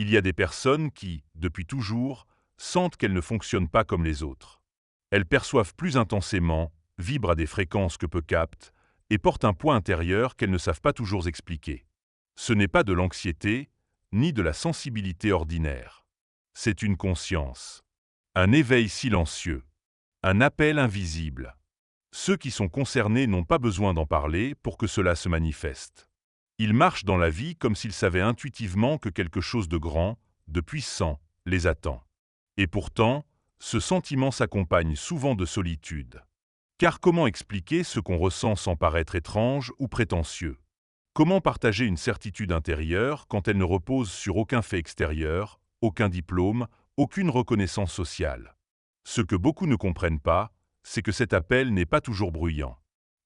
Il y a des personnes qui, depuis toujours, sentent qu'elles ne fonctionnent pas comme les autres. Elles perçoivent plus intensément, vibrent à des fréquences que peu captent, et portent un poids intérieur qu'elles ne savent pas toujours expliquer. Ce n'est pas de l'anxiété, ni de la sensibilité ordinaire. C'est une conscience. Un éveil silencieux. Un appel invisible. Ceux qui sont concernés n'ont pas besoin d'en parler pour que cela se manifeste. Ils marchent dans la vie comme s'ils savaient intuitivement que quelque chose de grand, de puissant, les attend. Et pourtant, ce sentiment s'accompagne souvent de solitude. Car comment expliquer ce qu'on ressent sans paraître étrange ou prétentieux? Comment partager une certitude intérieure quand elle ne repose sur aucun fait extérieur, aucun diplôme, aucune reconnaissance sociale? Ce que beaucoup ne comprennent pas, c'est que cet appel n'est pas toujours bruyant.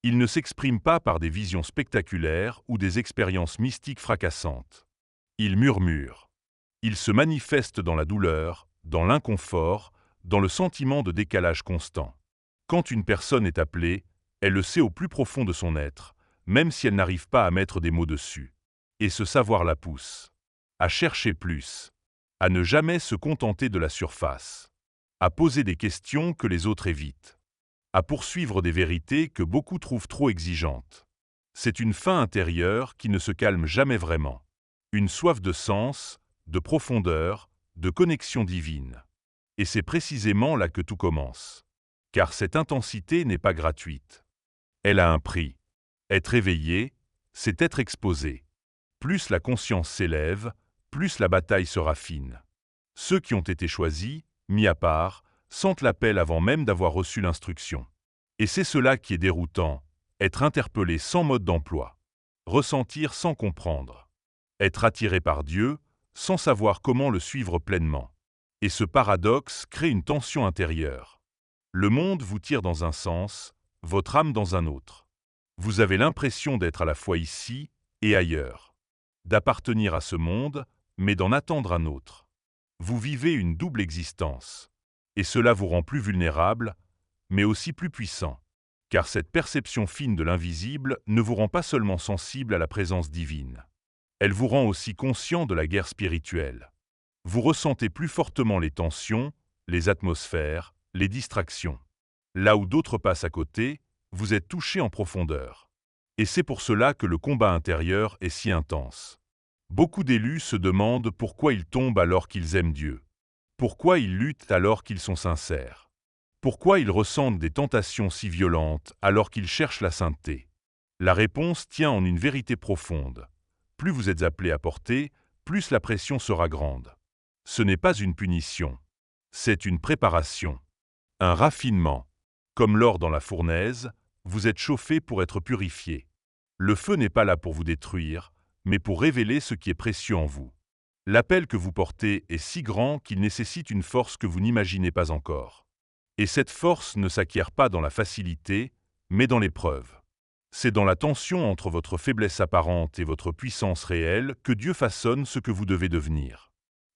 Il ne s'exprime pas par des visions spectaculaires ou des expériences mystiques fracassantes. Il murmure. Il se manifeste dans la douleur, dans l'inconfort, dans le sentiment de décalage constant. Quand une personne est appelée, elle le sait au plus profond de son être, même si elle n'arrive pas à mettre des mots dessus. Et ce savoir la pousse à chercher plus, à ne jamais se contenter de la surface, à poser des questions que les autres évitent, à poursuivre des vérités que beaucoup trouvent trop exigeantes. C'est une faim intérieure qui ne se calme jamais vraiment. Une soif de sens, de profondeur, de connexion divine. Et c'est précisément là que tout commence. Car cette intensité n'est pas gratuite. Elle a un prix. Être éveillé, c'est être exposé. Plus la conscience s'élève, plus la bataille se raffine. Ceux qui ont été choisis, mis à part, sentent l'appel avant même d'avoir reçu l'instruction. Et c'est cela qui est déroutant, être interpellé sans mode d'emploi, ressentir sans comprendre, être attiré par Dieu sans savoir comment le suivre pleinement. Et ce paradoxe crée une tension intérieure. Le monde vous tire dans un sens, votre âme dans un autre. Vous avez l'impression d'être à la fois ici et ailleurs, d'appartenir à ce monde, mais d'en attendre un autre. Vous vivez une double existence. Et cela vous rend plus vulnérable, mais aussi plus puissant. Car cette perception fine de l'invisible ne vous rend pas seulement sensible à la présence divine. Elle vous rend aussi conscient de la guerre spirituelle. Vous ressentez plus fortement les tensions, les atmosphères, les distractions. Là où d'autres passent à côté, vous êtes touché en profondeur. Et c'est pour cela que le combat intérieur est si intense. Beaucoup d'élus se demandent pourquoi ils tombent alors qu'ils aiment Dieu. Pourquoi ils luttent alors qu'ils sont sincères? Pourquoi ils ressentent des tentations si violentes alors qu'ils cherchent la sainteté? La réponse tient en une vérité profonde. Plus vous êtes appelé à porter, plus la pression sera grande. Ce n'est pas une punition. C'est une préparation. Un raffinement. Comme l'or dans la fournaise, vous êtes chauffé pour être purifié. Le feu n'est pas là pour vous détruire, mais pour révéler ce qui est précieux en vous. L'appel que vous portez est si grand qu'il nécessite une force que vous n'imaginez pas encore. Et cette force ne s'acquiert pas dans la facilité, mais dans l'épreuve. C'est dans la tension entre votre faiblesse apparente et votre puissance réelle que Dieu façonne ce que vous devez devenir.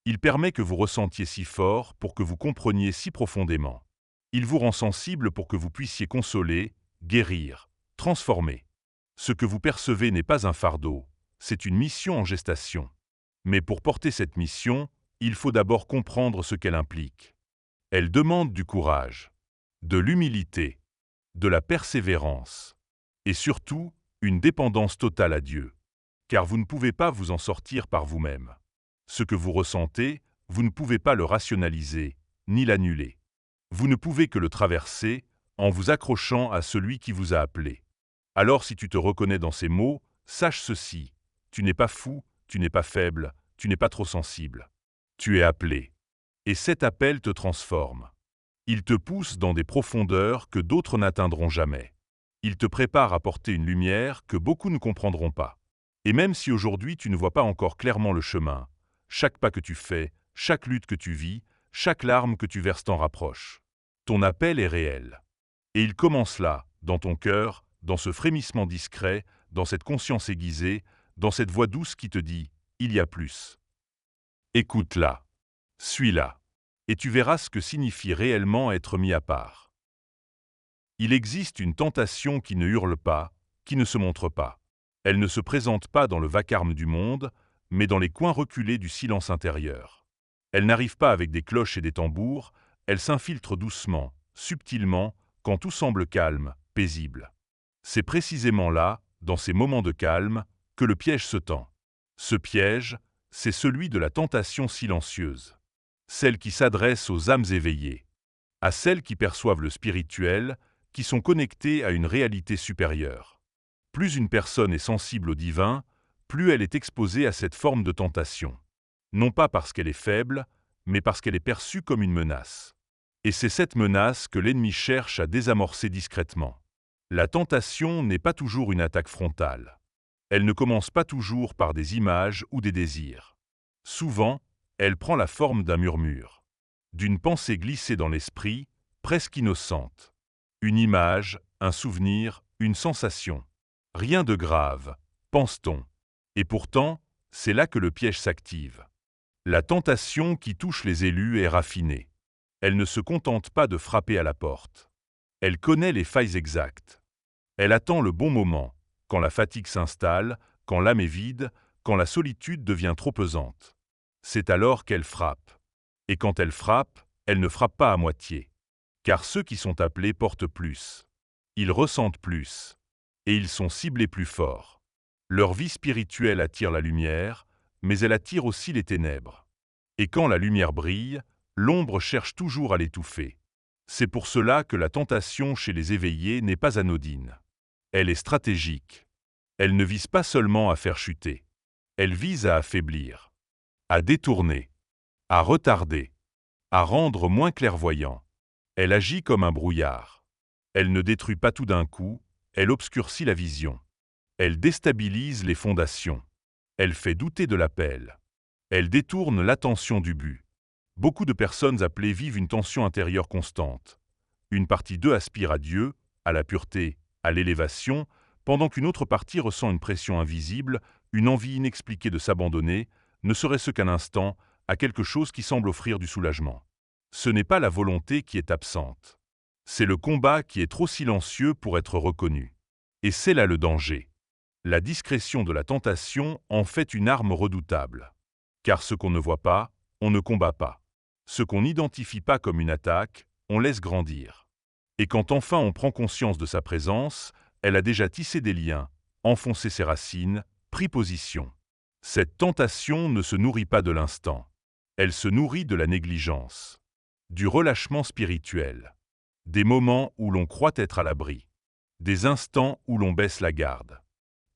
Il permet que vous ressentiez si fort pour que vous compreniez si profondément. Il vous rend sensible pour que vous puissiez consoler, guérir, transformer. Ce que vous percevez n'est pas un fardeau, c'est une mission en gestation. Mais pour porter cette mission, il faut d'abord comprendre ce qu'elle implique. Elle demande du courage, de l'humilité, de la persévérance, et surtout, une dépendance totale à Dieu. Car vous ne pouvez pas vous en sortir par vous-même. Ce que vous ressentez, vous ne pouvez pas le rationaliser, ni l'annuler. Vous ne pouvez que le traverser en vous accrochant à celui qui vous a appelé. Alors si tu te reconnais dans ces mots, sache ceci, tu n'es pas fou, tu n'es pas faible, tu n'es pas trop sensible. Tu es appelé. Et cet appel te transforme. Il te pousse dans des profondeurs que d'autres n'atteindront jamais. Il te prépare à porter une lumière que beaucoup ne comprendront pas. Et même si aujourd'hui tu ne vois pas encore clairement le chemin, chaque pas que tu fais, chaque lutte que tu vis, chaque larme que tu verses t'en rapproche. Ton appel est réel. Et il commence là, dans ton cœur, dans ce frémissement discret, dans cette conscience aiguisée, dans cette voix douce qui te dit « il y a plus ». Écoute-la, suis-la, et tu verras ce que signifie réellement être mis à part. Il existe une tentation qui ne hurle pas, qui ne se montre pas. Elle ne se présente pas dans le vacarme du monde, mais dans les coins reculés du silence intérieur. Elle n'arrive pas avec des cloches et des tambours, elle s'infiltre doucement, subtilement, quand tout semble calme, paisible. C'est précisément là, dans ces moments de calme, que le piège se tend. Ce piège, c'est celui de la tentation silencieuse. Celle qui s'adresse aux âmes éveillées, à celles qui perçoivent le spirituel, qui sont connectées à une réalité supérieure. Plus une personne est sensible au divin, plus elle est exposée à cette forme de tentation. Non pas parce qu'elle est faible, mais parce qu'elle est perçue comme une menace. Et c'est cette menace que l'ennemi cherche à désamorcer discrètement. La tentation n'est pas toujours une attaque frontale. Elle ne commence pas toujours par des images ou des désirs. Souvent, elle prend la forme d'un murmure, d'une pensée glissée dans l'esprit, presque innocente. Une image, un souvenir, une sensation. Rien de grave, pense-t-on. Et pourtant, c'est là que le piège s'active. La tentation qui touche les élus est raffinée. Elle ne se contente pas de frapper à la porte. Elle connaît les failles exactes. Elle attend le bon moment, quand la fatigue s'installe, quand l'âme est vide, quand la solitude devient trop pesante. C'est alors qu'elle frappe. Et quand elle frappe, elle ne frappe pas à moitié. Car ceux qui sont appelés portent plus. Ils ressentent plus. Et ils sont ciblés plus fort. Leur vie spirituelle attire la lumière, mais elle attire aussi les ténèbres. Et quand la lumière brille, l'ombre cherche toujours à l'étouffer. C'est pour cela que la tentation chez les éveillés n'est pas anodine. Elle est stratégique. Elle ne vise pas seulement à faire chuter. Elle vise à affaiblir, à détourner, à retarder, à rendre moins clairvoyant. Elle agit comme un brouillard. Elle ne détruit pas tout d'un coup, elle obscurcit la vision. Elle déstabilise les fondations. Elle fait douter de l'appel. Elle détourne l'attention du but. Beaucoup de personnes appelées vivent une tension intérieure constante. Une partie d'eux aspire à Dieu, à la pureté, à l'élévation, pendant qu'une autre partie ressent une pression invisible, une envie inexpliquée de s'abandonner, ne serait-ce qu'un instant, à quelque chose qui semble offrir du soulagement. Ce n'est pas la volonté qui est absente. C'est le combat qui est trop silencieux pour être reconnu. Et c'est là le danger. La discrétion de la tentation en fait une arme redoutable. Car ce qu'on ne voit pas, on ne combat pas. Ce qu'on n'identifie pas comme une attaque, on laisse grandir. Et quand enfin on prend conscience de sa présence, elle a déjà tissé des liens, enfoncé ses racines, pris position. Cette tentation ne se nourrit pas de l'instant. Elle se nourrit de la négligence, du relâchement spirituel, des moments où l'on croit être à l'abri, des instants où l'on baisse la garde.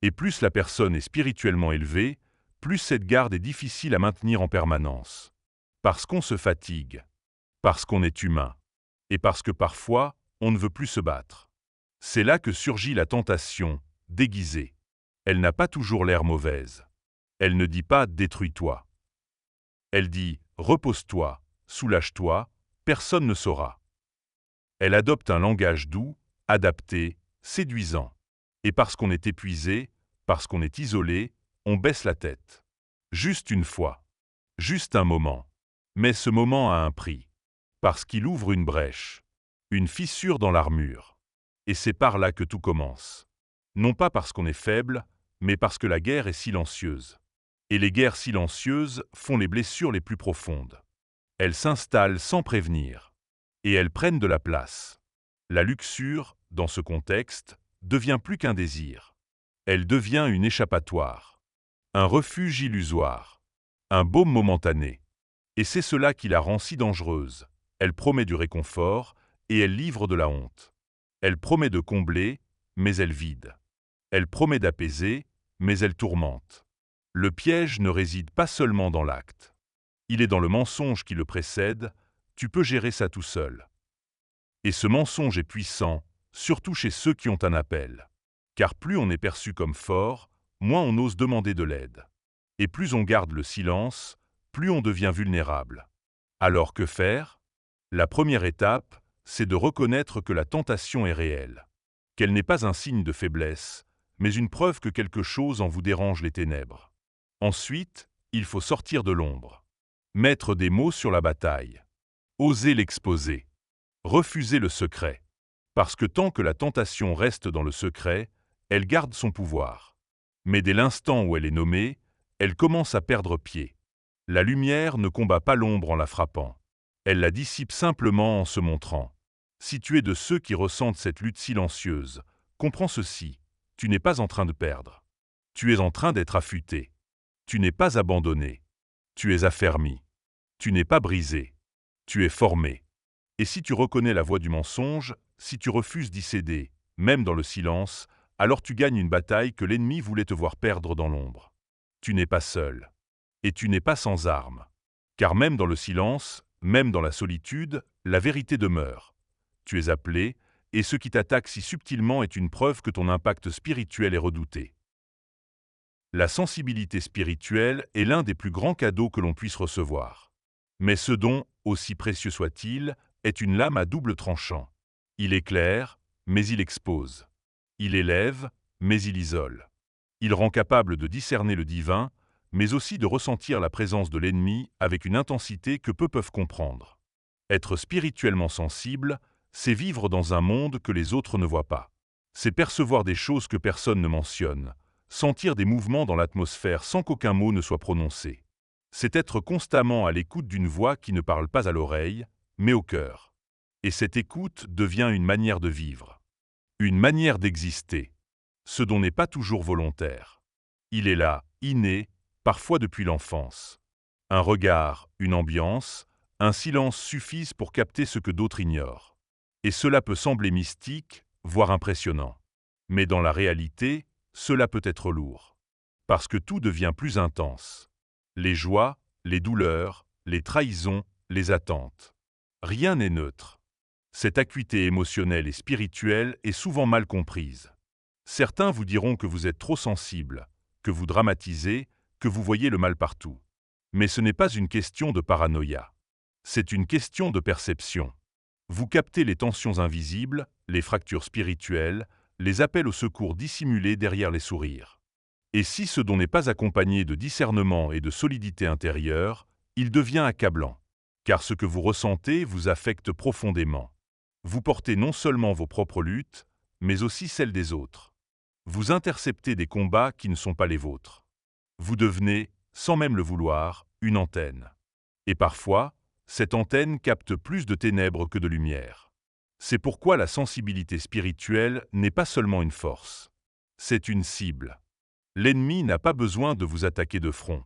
Et plus la personne est spirituellement élevée, plus cette garde est difficile à maintenir en permanence. Parce qu'on se fatigue, parce qu'on est humain, et parce que parfois, on ne veut plus se battre. C'est là que surgit la tentation, déguisée. Elle n'a pas toujours l'air mauvaise. Elle ne dit pas « détruis-toi ». Elle dit « repose-toi, soulage-toi, personne ne saura ». Elle adopte un langage doux, adapté, séduisant. Et parce qu'on est épuisé, parce qu'on est isolé, on baisse la tête. Juste une fois. Juste un moment. Mais ce moment a un prix. Parce qu'il ouvre une brèche. Une fissure dans l'armure. Et c'est par là que tout commence. Non pas parce qu'on est faible, mais parce que la guerre est silencieuse. Et les guerres silencieuses font les blessures les plus profondes. Elles s'installent sans prévenir. Et elles prennent de la place. La luxure, dans ce contexte, devient plus qu'un désir. Elle devient une échappatoire. Un refuge illusoire. Un baume momentané. Et c'est cela qui la rend si dangereuse. Elle promet du réconfort, et elle livre de la honte. Elle promet de combler, mais elle vide. Elle promet d'apaiser, mais elle tourmente. Le piège ne réside pas seulement dans l'acte. Il est dans le mensonge qui le précède, tu peux gérer ça tout seul. Et ce mensonge est puissant, surtout chez ceux qui ont un appel. Car plus on est perçu comme fort, moins on ose demander de l'aide. Et plus on garde le silence, plus on devient vulnérable. Alors que faire? La première étape, c'est de reconnaître que la tentation est réelle. Qu'elle n'est pas un signe de faiblesse, mais une preuve que quelque chose en vous dérange les ténèbres. Ensuite, il faut sortir de l'ombre. Mettre des mots sur la bataille. Oser l'exposer. Refuser le secret. Parce que tant que la tentation reste dans le secret, elle garde son pouvoir. Mais dès l'instant où elle est nommée, elle commence à perdre pied. La lumière ne combat pas l'ombre en la frappant. Elle la dissipe simplement en se montrant. Si tu es de ceux qui ressentent cette lutte silencieuse, comprends ceci, tu n'es pas en train de perdre. Tu es en train d'être affûté. Tu n'es pas abandonné. Tu es affermi. Tu n'es pas brisé. Tu es formé. Et si tu reconnais la voix du mensonge, si tu refuses d'y céder, même dans le silence, alors tu gagnes une bataille que l'ennemi voulait te voir perdre dans l'ombre. Tu n'es pas seul. Et tu n'es pas sans armes. Car même dans le silence, même dans la solitude, la vérité demeure. Tu es appelé, et ce qui t'attaque si subtilement est une preuve que ton impact spirituel est redouté. La sensibilité spirituelle est l'un des plus grands cadeaux que l'on puisse recevoir. Mais ce don, aussi précieux soit-il, est une lame à double tranchant. Il éclaire, mais il expose. Il élève, mais il isole. Il rend capable de discerner le divin, mais aussi de ressentir la présence de l'ennemi avec une intensité que peu peuvent comprendre. Être spirituellement sensible, c'est vivre dans un monde que les autres ne voient pas. C'est percevoir des choses que personne ne mentionne, sentir des mouvements dans l'atmosphère sans qu'aucun mot ne soit prononcé. C'est être constamment à l'écoute d'une voix qui ne parle pas à l'oreille, mais au cœur. Et cette écoute devient une manière de vivre, une manière d'exister, ce dont n'est pas toujours volontaire. Il est là, inné, parfois depuis l'enfance. Un regard, une ambiance, un silence suffisent pour capter ce que d'autres ignorent. Et cela peut sembler mystique, voire impressionnant. Mais dans la réalité, cela peut être lourd. Parce que tout devient plus intense. Les joies, les douleurs, les trahisons, les attentes. Rien n'est neutre. Cette acuité émotionnelle et spirituelle est souvent mal comprise. Certains vous diront que vous êtes trop sensible, que vous dramatisez, que vous voyez le mal partout. Mais ce n'est pas une question de paranoïa. C'est une question de perception. Vous captez les tensions invisibles, les fractures spirituelles, les appels au secours dissimulés derrière les sourires. Et si ce don n'est pas accompagné de discernement et de solidité intérieure, il devient accablant. Car ce que vous ressentez vous affecte profondément. Vous portez non seulement vos propres luttes, mais aussi celles des autres. Vous interceptez des combats qui ne sont pas les vôtres. Vous devenez, sans même le vouloir, une antenne. Et parfois, cette antenne capte plus de ténèbres que de lumière. C'est pourquoi la sensibilité spirituelle n'est pas seulement une force. C'est une cible. L'ennemi n'a pas besoin de vous attaquer de front.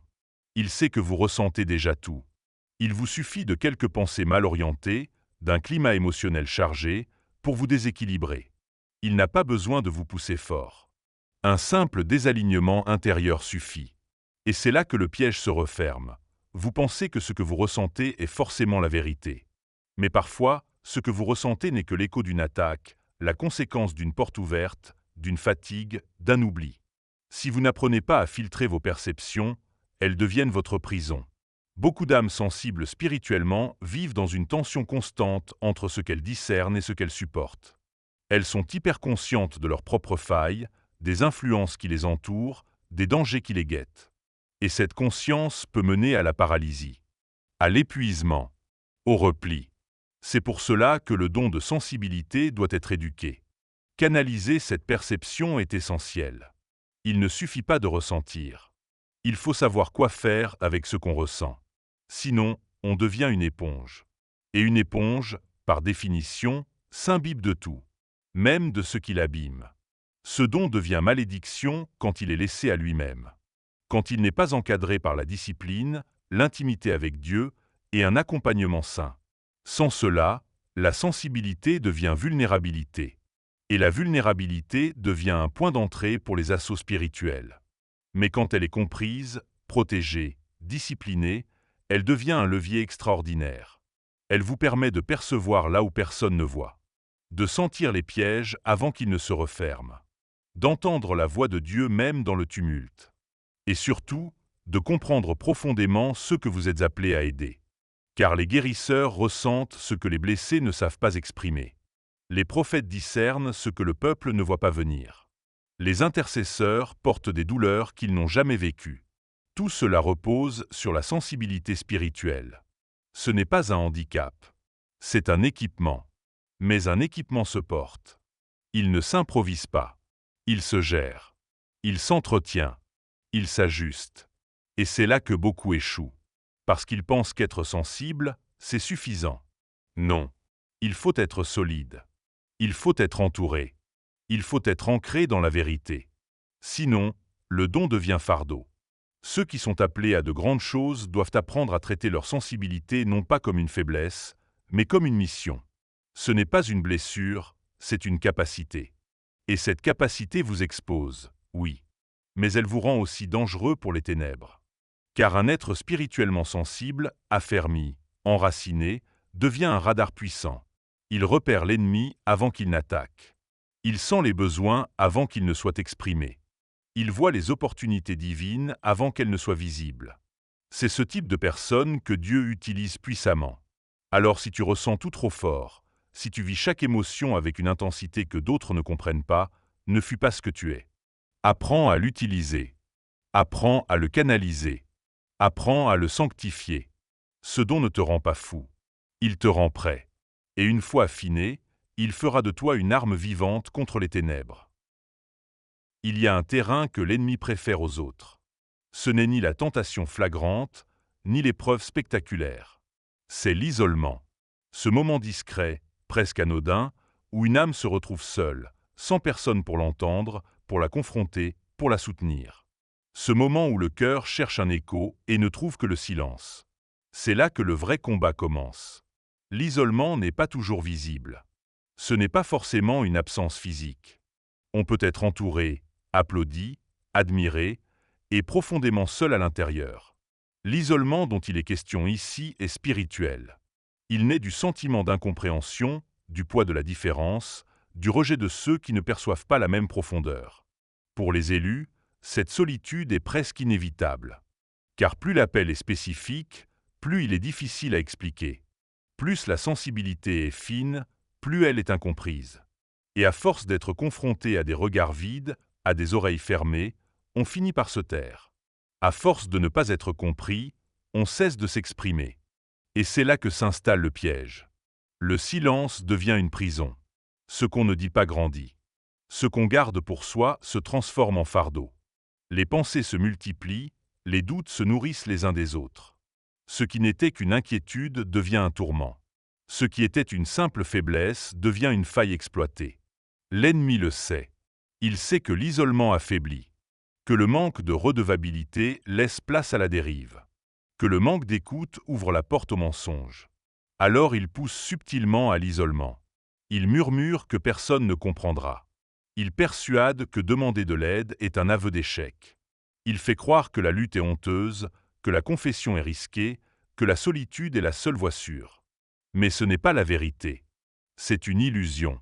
Il sait que vous ressentez déjà tout. Il vous suffit de quelques pensées mal orientées, d'un climat émotionnel chargé, pour vous déséquilibrer. Il n'a pas besoin de vous pousser fort. Un simple désalignement intérieur suffit. Et c'est là que le piège se referme. Vous pensez que ce que vous ressentez est forcément la vérité. Mais parfois, ce que vous ressentez n'est que l'écho d'une attaque, la conséquence d'une porte ouverte, d'une fatigue, d'un oubli. Si vous n'apprenez pas à filtrer vos perceptions, elles deviennent votre prison. Beaucoup d'âmes sensibles spirituellement vivent dans une tension constante entre ce qu'elles discernent et ce qu'elles supportent. Elles sont hyper conscientes de leurs propres failles, des influences qui les entourent, des dangers qui les guettent. Et cette conscience peut mener à la paralysie, à l'épuisement, au repli. C'est pour cela que le don de sensibilité doit être éduqué. Canaliser cette perception est essentiel. Il ne suffit pas de ressentir. Il faut savoir quoi faire avec ce qu'on ressent. Sinon, on devient une éponge. Et une éponge, par définition, s'imbibe de tout, même de ce qui l'abîme. Ce don devient malédiction quand il est laissé à lui-même. Quand il n'est pas encadré par la discipline, l'intimité avec Dieu et un accompagnement sain. Sans cela, la sensibilité devient vulnérabilité. Et la vulnérabilité devient un point d'entrée pour les assauts spirituels. Mais quand elle est comprise, protégée, disciplinée, elle devient un levier extraordinaire. Elle vous permet de percevoir là où personne ne voit, de sentir les pièges avant qu'ils ne se referment, d'entendre la voix de Dieu même dans le tumulte, et surtout, de comprendre profondément ceux que vous êtes appelés à aider. Car les guérisseurs ressentent ce que les blessés ne savent pas exprimer. Les prophètes discernent ce que le peuple ne voit pas venir. Les intercesseurs portent des douleurs qu'ils n'ont jamais vécues. Tout cela repose sur la sensibilité spirituelle. Ce n'est pas un handicap. C'est un équipement. Mais un équipement se porte. Il ne s'improvise pas. Il se gère. Il s'entretient. Il s'ajuste. Et c'est là que beaucoup échouent. Parce qu'ils pensent qu'être sensible, c'est suffisant. Non. Il faut être solide. Il faut être entouré. Il faut être ancré dans la vérité. Sinon, le don devient fardeau. Ceux qui sont appelés à de grandes choses doivent apprendre à traiter leur sensibilité non pas comme une faiblesse, mais comme une mission. Ce n'est pas une blessure, c'est une capacité. Et cette capacité vous expose, oui. Mais elle vous rend aussi dangereux pour les ténèbres. Car un être spirituellement sensible, affermi, enraciné, devient un radar puissant. Il repère l'ennemi avant qu'il n'attaque. Il sent les besoins avant qu'ils ne soient exprimés. Il voit les opportunités divines avant qu'elles ne soient visibles. C'est ce type de personne que Dieu utilise puissamment. Alors si tu ressens tout trop fort, si tu vis chaque émotion avec une intensité que d'autres ne comprennent pas, ne fus pas ce que tu es. Apprends à l'utiliser. Apprends à le canaliser. Apprends à le sanctifier. Ce don ne te rend pas fou. Il te rend prêt. Et une fois affiné, il fera de toi une arme vivante contre les ténèbres. Il y a un terrain que l'ennemi préfère aux autres. Ce n'est ni la tentation flagrante, ni l'épreuve spectaculaire. C'est l'isolement. Ce moment discret, presque anodin, où une âme se retrouve seule, sans personne pour l'entendre, pour la confronter, pour la soutenir. Ce moment où le cœur cherche un écho et ne trouve que le silence. C'est là que le vrai combat commence. L'isolement n'est pas toujours visible. Ce n'est pas forcément une absence physique. On peut être entouré, applaudi, admiré, et profondément seul à l'intérieur. L'isolement dont il est question ici est spirituel. Il naît du sentiment d'incompréhension, du poids de la différence, du rejet de ceux qui ne perçoivent pas la même profondeur. Pour les élus, cette solitude est presque inévitable. Car plus l'appel est spécifique, plus il est difficile à expliquer. Plus la sensibilité est fine, plus elle est incomprise. Et à force d'être confronté à des regards vides, à des oreilles fermées, on finit par se taire. À force de ne pas être compris, on cesse de s'exprimer. Et c'est là que s'installe le piège. Le silence devient une prison. Ce qu'on ne dit pas grandit. Ce qu'on garde pour soi se transforme en fardeau. Les pensées se multiplient, les doutes se nourrissent les uns des autres. Ce qui n'était qu'une inquiétude devient un tourment. Ce qui était une simple faiblesse devient une faille exploitée. L'ennemi le sait. Il sait que l'isolement affaiblit, que le manque de redevabilité laisse place à la dérive, que le manque d'écoute ouvre la porte au mensonge. Alors il pousse subtilement à l'isolement. Il murmure que personne ne comprendra. Il persuade que demander de l'aide est un aveu d'échec. Il fait croire que la lutte est honteuse, que la confession est risquée, que la solitude est la seule voie sûre. Mais ce n'est pas la vérité. C'est une illusion.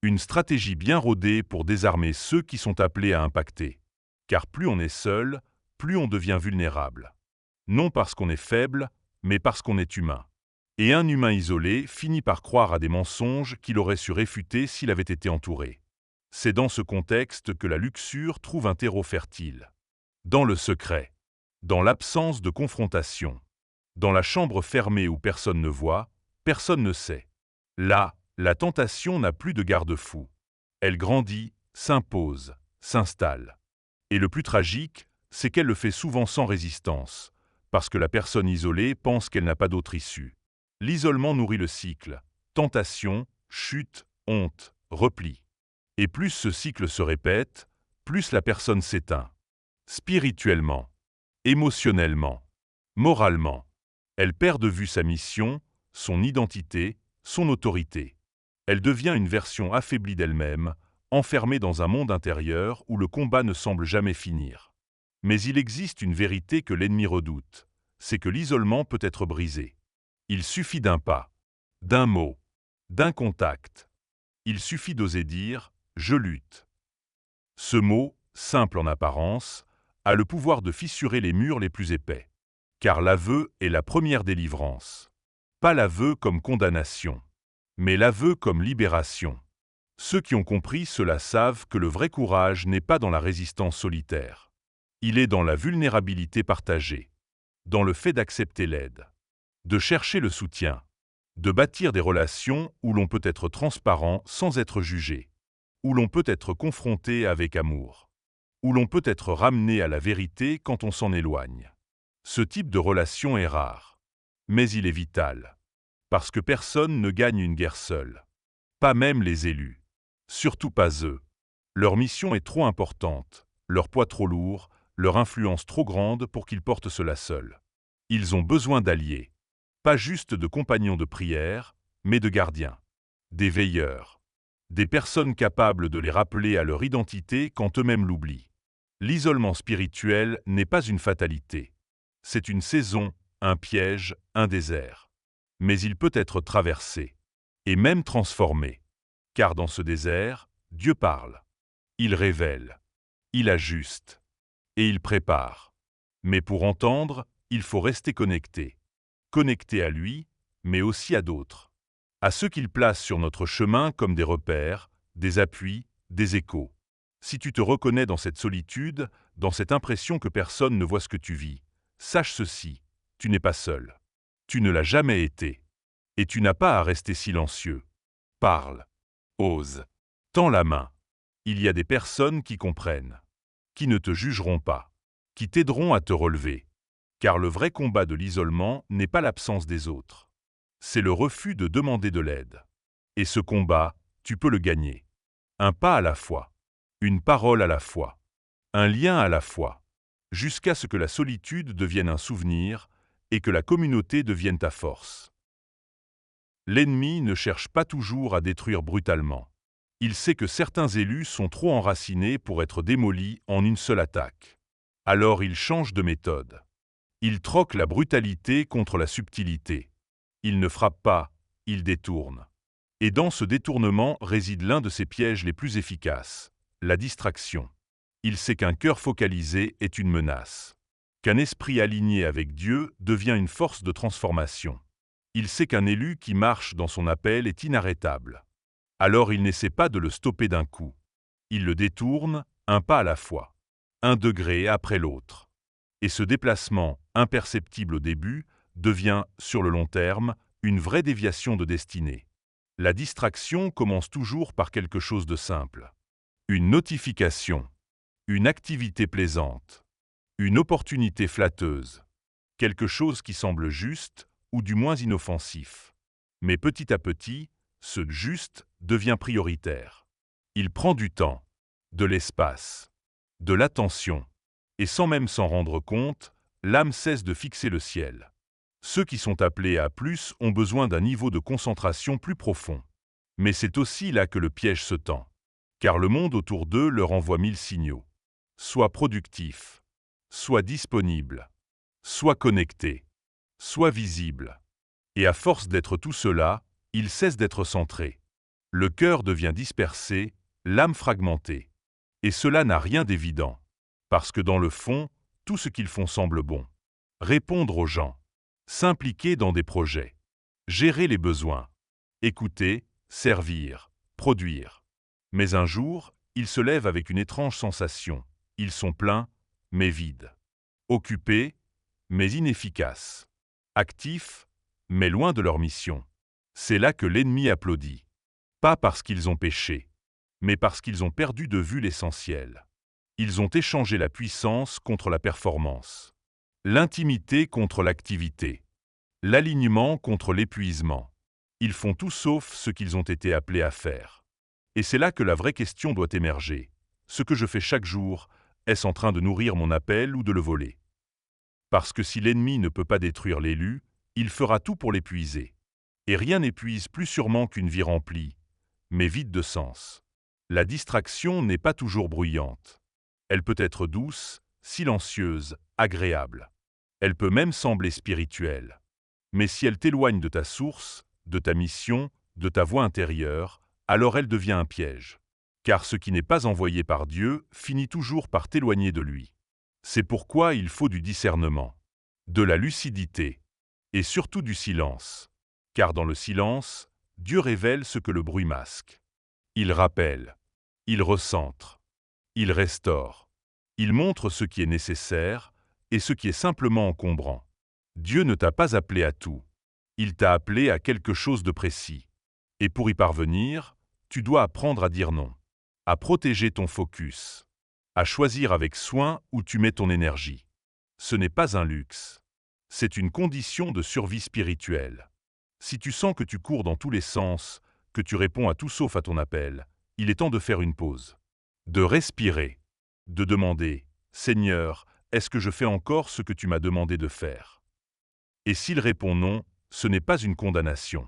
Une stratégie bien rodée pour désarmer ceux qui sont appelés à impacter. Car plus on est seul, plus on devient vulnérable. Non parce qu'on est faible, mais parce qu'on est humain. Et un humain isolé finit par croire à des mensonges qu'il aurait su réfuter s'il avait été entouré. C'est dans ce contexte que la luxure trouve un terreau fertile. Dans le secret, dans l'absence de confrontation, dans la chambre fermée où personne ne voit, personne ne sait. Là, la tentation n'a plus de garde-fou. Elle grandit, s'impose, s'installe. Et le plus tragique, c'est qu'elle le fait souvent sans résistance, parce que la personne isolée pense qu'elle n'a pas d'autre issue. L'isolement nourrit le cycle. Tentation, chute, honte, repli. Et plus ce cycle se répète, plus la personne s'éteint. Spirituellement, émotionnellement, moralement. Elle perd de vue sa mission, son identité, son autorité. Elle devient une version affaiblie d'elle-même, enfermée dans un monde intérieur où le combat ne semble jamais finir. Mais il existe une vérité que l'ennemi redoute, c'est que l'isolement peut être brisé. Il suffit d'un pas, d'un mot, d'un contact. Il suffit d'oser dire « je lutte ». Ce mot, simple en apparence, a le pouvoir de fissurer les murs les plus épais. Car l'aveu est la première délivrance. Pas l'aveu comme condamnation, mais l'aveu comme libération. Ceux qui ont compris cela savent que le vrai courage n'est pas dans la résistance solitaire. Il est dans la vulnérabilité partagée, dans le fait d'accepter l'aide, de chercher le soutien, de bâtir des relations où l'on peut être transparent sans être jugé, où l'on peut être confronté avec amour, où l'on peut être ramené à la vérité quand on s'en éloigne. Ce type de relation est rare. Mais il est vital. Parce que personne ne gagne une guerre seul. Pas même les élus. Surtout pas eux. Leur mission est trop importante, leur poids trop lourd, leur influence trop grande pour qu'ils portent cela seuls. Ils ont besoin d'alliés. Pas juste de compagnons de prière, mais de gardiens. Des veilleurs. Des personnes capables de les rappeler à leur identité quand eux-mêmes l'oublient. L'isolement spirituel n'est pas une fatalité. C'est une saison, un piège, un désert. Mais il peut être traversé, et même transformé. Car dans ce désert, Dieu parle. Il révèle. Il ajuste. Et il prépare. Mais pour entendre, il faut rester connecté. Connecté à lui, mais aussi à d'autres. À ceux qu'il place sur notre chemin comme des repères, des appuis, des échos. Si tu te reconnais dans cette solitude, dans cette impression que personne ne voit ce que tu vis, sache ceci, tu n'es pas seul. Tu ne l'as jamais été. Et tu n'as pas à rester silencieux. Parle. Ose. Tends la main. Il y a des personnes qui comprennent, qui ne te jugeront pas, qui t'aideront à te relever. Car le vrai combat de l'isolement n'est pas l'absence des autres. C'est le refus de demander de l'aide. Et ce combat, tu peux le gagner. Un pas à la fois. Une parole à la fois. Un lien à la fois. Jusqu'à ce que la solitude devienne un souvenir et que la communauté devienne ta force. L'ennemi ne cherche pas toujours à détruire brutalement. Il sait que certains élus sont trop enracinés pour être démolis en une seule attaque. Alors il change de méthode. Il troque la brutalité contre la subtilité. Il ne frappe pas, il détourne. Et dans ce détournement réside l'un de ses pièges les plus efficaces, la distraction. Il sait qu'un cœur focalisé est une menace. Qu'un esprit aligné avec Dieu devient une force de transformation. Il sait qu'un élu qui marche dans son appel est inarrêtable. Alors il n'essaie pas de le stopper d'un coup. Il le détourne, un pas à la fois, un degré après l'autre. Et ce déplacement, imperceptible au début, devient, sur le long terme, une vraie déviation de destinée. La distraction commence toujours par quelque chose de simple. Une notification, une activité plaisante, une opportunité flatteuse, quelque chose qui semble juste ou du moins inoffensif. Mais petit à petit, ce juste devient prioritaire. Il prend du temps, de l'espace, de l'attention, et sans même s'en rendre compte, l'âme cesse de fixer le ciel. Ceux qui sont appelés à plus ont besoin d'un niveau de concentration plus profond. Mais c'est aussi là que le piège se tend, car le monde autour d'eux leur envoie 1000 signaux. Sois productif, sois disponible, sois connecté, sois visible. Et à force d'être tout cela, ils cessent d'être centrés. Le cœur devient dispersé, l'âme fragmentée. Et cela n'a rien d'évident, parce que dans le fond, tout ce qu'ils font semble bon. Répondre aux gens, s'impliquer dans des projets, gérer les besoins, écouter, servir, produire. Mais un jour, ils se lèvent avec une étrange sensation. Ils sont pleins, mais vides. Occupés, mais inefficaces. Actifs, mais loin de leur mission. C'est là que l'ennemi applaudit. Pas parce qu'ils ont péché, mais parce qu'ils ont perdu de vue l'essentiel. Ils ont échangé la puissance contre la performance, l'intimité contre l'activité, l'alignement contre l'épuisement. Ils font tout sauf ce qu'ils ont été appelés à faire. Et c'est là que la vraie question doit émerger. Ce que je fais chaque jour, est-ce en train de nourrir mon appel ou de le voler? Parce que si l'ennemi ne peut pas détruire l'élu, il fera tout pour l'épuiser. Et rien n'épuise plus sûrement qu'une vie remplie, mais vide de sens. La distraction n'est pas toujours bruyante. Elle peut être douce, silencieuse, agréable. Elle peut même sembler spirituelle. Mais si elle t'éloigne de ta source, de ta mission, de ta voie intérieure, alors elle devient un piège. Car ce qui n'est pas envoyé par Dieu finit toujours par t'éloigner de lui. C'est pourquoi il faut du discernement, de la lucidité, et surtout du silence. Car dans le silence, Dieu révèle ce que le bruit masque. Il rappelle, il recentre, il restaure, il montre ce qui est nécessaire et ce qui est simplement encombrant. Dieu ne t'a pas appelé à tout, il t'a appelé à quelque chose de précis. Et pour y parvenir, tu dois apprendre à dire non, à protéger ton focus, à choisir avec soin où tu mets ton énergie. Ce n'est pas un luxe. C'est une condition de survie spirituelle. Si tu sens que tu cours dans tous les sens, que tu réponds à tout sauf à ton appel, il est temps de faire une pause. De respirer. De demander « Seigneur, est-ce que je fais encore ce que tu m'as demandé de faire ?» Et s'il répond non, ce n'est pas une condamnation.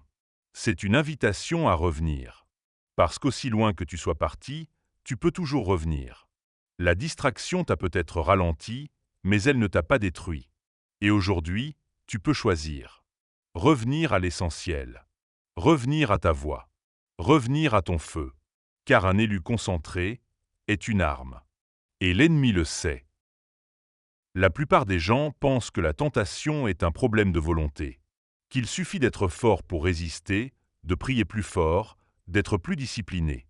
C'est une invitation à revenir. Parce qu'aussi loin que tu sois parti, tu peux toujours revenir. La distraction t'a peut-être ralenti, mais elle ne t'a pas détruit. Et aujourd'hui, tu peux choisir. Revenir à l'essentiel. Revenir à ta voix. Revenir à ton feu. Car un élu concentré est une arme. Et l'ennemi le sait. La plupart des gens pensent que la tentation est un problème de volonté, qu'il suffit d'être fort pour résister, de prier plus fort, d'être plus discipliné.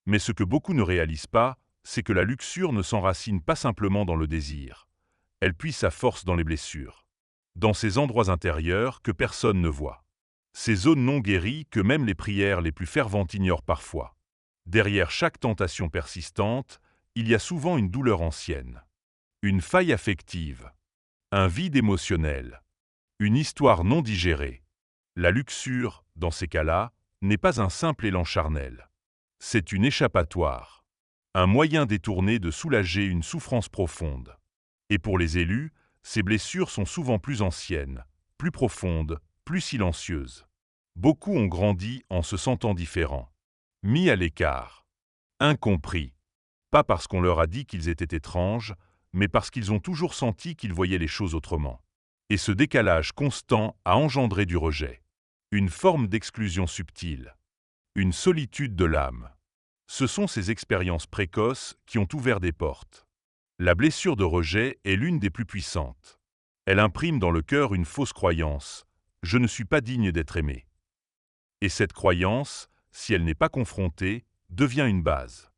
Mais ce que beaucoup ne réalisent pas, c'est que la luxure ne s'enracine pas simplement dans le désir. Elle puise sa force dans les blessures, dans ces endroits intérieurs que personne ne voit. Ces zones non guéries que même les prières les plus ferventes ignorent parfois. Derrière chaque tentation persistante, il y a souvent une douleur ancienne. Une faille affective, un vide émotionnel, une histoire non digérée. La luxure, dans ces cas-là, n'est pas un simple élan charnel. C'est une échappatoire, un moyen détourné de soulager une souffrance profonde. Et pour les élus, ces blessures sont souvent plus anciennes, plus profondes, plus silencieuses. Beaucoup ont grandi en se sentant différents, mis à l'écart, incompris, pas parce qu'on leur a dit qu'ils étaient étranges, mais parce qu'ils ont toujours senti qu'ils voyaient les choses autrement. Et ce décalage constant a engendré du rejet, une forme d'exclusion subtile, une solitude de l'âme. Ce sont ces expériences précoces qui ont ouvert des portes. La blessure de rejet est l'une des plus puissantes. Elle imprime dans le cœur une fausse croyance « je ne suis pas digne d'être aimé ». Et cette croyance, si elle n'est pas confrontée, devient une base,